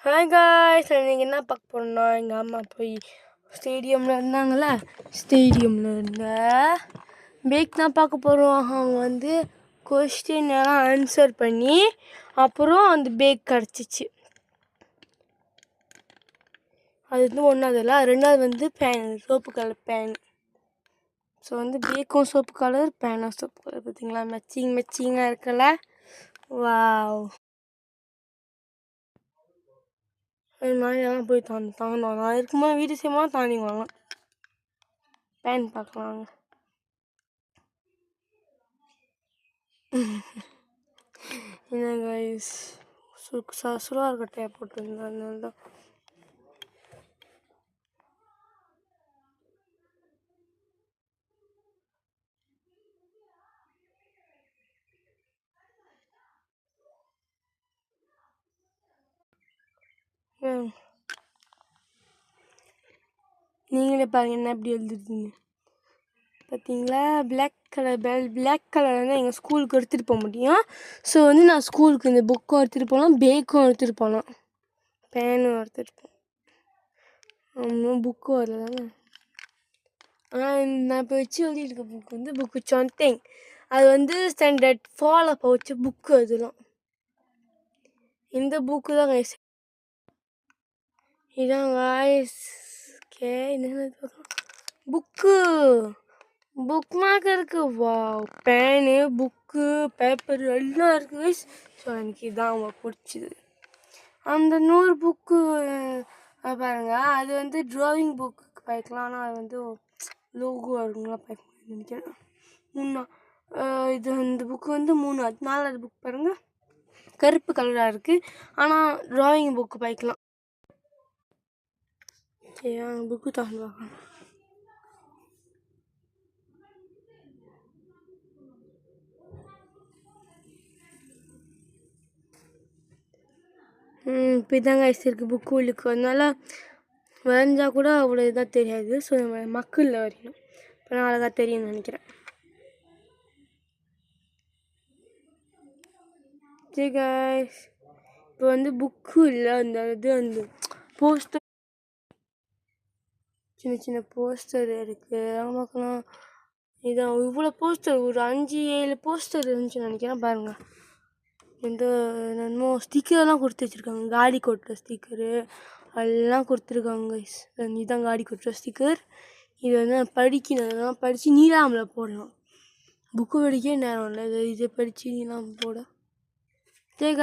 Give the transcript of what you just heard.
Hi guys, நீங்கள் என்ன பார்க்க போகிறோன்னா, எங்கள் அம்மா போய் ஸ்டேடியமில் இருந்தாங்களே, ஸ்டேடியமில் இருந்த பேக் தான் பார்க்க போகிறோம். அவங்க வந்து கொஸ்டின் எல்லாம் ஆன்சர் பண்ணி அப்புறம் அந்த பேக் கிடச்சிச்சு. அது வந்து ஒன்றாவதுல, ரெண்டாவது வந்து pan, soap colour pan. So வந்து பேக்கும் சோப்பு கலர், பேனும் சோப்பு கலர். பார்த்தீங்களா, மெச்சிங்காக இருக்குல்ல. வாவ், அது மாதிரி எல்லாம் போய் தாண்டுவாங்க. அது இருக்கும்போது வீட்டு செய்யும்போது தாண்டிக்குவாங்க. பேன் பார்க்கலாங்க. என்ன கைஸ், சுலார் கட்டையை போட்டுருந்தேன், அதனால தான். நீங்களே பாருங்க என்ன எப்படி எழுதுறீங்க. பார்த்தீங்களா, பிளாக் கலர் வந்து எங்கள் ஸ்கூலுக்கு எடுத்துகிட்டு போக முடியும். ஸோ வந்து நான் ஸ்கூலுக்கு இந்த புக்கும் எடுத்துகிட்டு போகலாம், பேக்கும் எடுத்துகிட்டு போகலாம், பேனும் எடுத்துகிட்டு போகலாம். ஆமாம், புக்கும் வரல தானே. ஆனால் நான் இப்போ வச்சு எழுதியிருக்க புக் வந்து புக்கு சொந்தேங். அது வந்து ஸ்டாண்டர்ட் 4 அப்போ வச்ச புக்கு. அதெல்லாம் இந்த புக்கு தான் கைஸ். இதான் கைஸ். என்னென்ன புக் மார்க் இருக்குது. வா, பேனு, புக்கு, பேப்பர் எல்லாம் இருக்குது கைஸ். ஸோ எனக்கு இதான் அவங்க பிடிச்சிது. அந்த 100 புக்கு பாருங்க, அது வந்து ட்ராயிங் புக்கு படிக்கலாம். ஆனால் அது வந்து லோகோ இருக்குங்களா படிக்க நினைக்கிறேன். இது இந்த புக்கு வந்து 3, 4 புக் பாருங்கள், கருப்பு கலராக இருக்குது. ஆனால் ட்ராயிங் புக்கு படிக்கலாம். சரி, புக்கு தான் பார்க்கலாம். இப்போ இதாங்க இருக்குது புக்கு உள்ளுக்கு. அதனால வரைஞ்சா கூட அவ்வளோ இதாக தெரியாது. ஸோ நம்ம மக்களில் வரையணும். இப்போ நான் அழகாக தெரியும்னு நினைக்கிறேன். சரி கைஸ், இப்போ வந்து புக்கு இல்லை, அந்த போஸ்டர், சின்ன போஸ்டர் இருக்குது. பார்க்கலாம். இதான் இவ்வளோ போஸ்டர், ஒரு 5-7 போஸ்டர் இருந்துச்சுன்னு நினைக்கிறேன். பாருங்கள், என்னமோ ஸ்டிக்கர்லாம் கொடுத்து வச்சுருக்காங்க. காடி கொட்டுற ஸ்டிக்கரு எல்லாம் கொடுத்துருக்காங்க கைஸ். இதுதான் காடி கொட்டுற ஸ்டிக்கர். இது வந்து படிக்கணும், படித்து நீலாமில் போடலாம். புக்கு படிக்க நேரம் இல்லை, இதை படித்து நீலாம் போட. சரி.